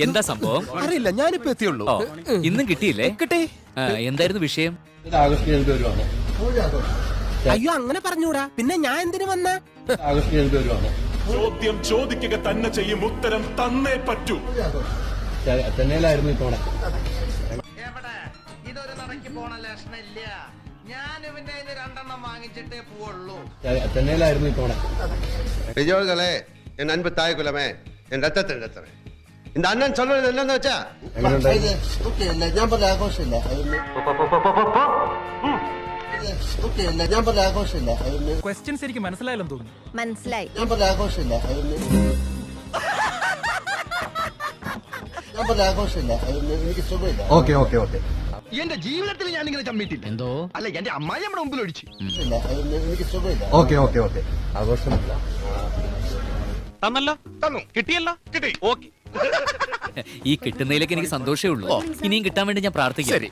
എന്താ സംഭവം? അറിയില്ല, ഞാനിപ്പോ എത്തിയുള്ളൂ. ഓ, ഇന്നും കിട്ടിയില്ലേ? കിട്ടി. എന്തായിരുന്നു വിഷയം? അയ്യോ, അങ്ങനെ പറഞ്ഞൂടാ. പിന്നെ ഞാൻ എന്തിനു വന്ന? ചോദ്യം ചോദിക്കുക തന്നെ ചെയ്യും, ഉത്തരം തന്നേ പറ്റൂ. ചെന്നൈയിലായിരുന്നു ഇത്തവണ. എവിടെ ഇതൊരു നടക്ക് പോണ ലക്ഷണില്ല. ഞാൻ ഇവന്റെ കയ്യിന്ന് 2 എണ്ണം വാങ്ങിച്ചിട്ടേ പോവുള്ളൂ. ചെന്നൈയിലായിരുന്നു ഇത്തവണ. பெரியோர்களே, என் அன்பு தாய் குலமே, என் ரத்தத்தின் ரத்தமே, இந்த அண்ணன் சொல்றது என்னன்னு வச்சா ഞാൻ പറഞ്ഞ ആഘോഷമില്ല. ഞാൻ പറഞ്ഞ ആഘോഷമില്ല. ക്വസ്റ്റ്യൻസ് എനിക്ക് മനസ്സിലായില്ലെന്ന് തോന്നുന്നു. മനസ്സിലായി. ഞാൻ പറഞ്ഞ ആഘോഷമില്ല. ഞാൻ പറഞ്ഞ ആഘോഷമില്ല. എനിക്ക് സുഖമില്ല. Okay okay okay. എന്റെ ജീവിതത്തിൽ ഞാൻ ഇങ്ങനെ ചമ്മിട്ടില്ല. എന്തോ അല്ല, എന്റെ അമ്മായി നമ്മുടെ മുമ്പിൽ ഒഴിച്ചു. എനിക്ക് സുഖമില്ല. Okay okay okay. ആഘോഷമില്ല. തന്നല്ലോ, തന്നു. കിട്ടിയല്ലോ, കിട്ടി. ഓക്കെ. ഈ കിട്ടുന്നതിലേക്ക് എനിക്ക് സന്തോഷമേ ഉള്ളൂ. ഇനിയും കിട്ടാൻ വേണ്ടി ഞാൻ പ്രാർത്ഥിക്കാം. ശരി.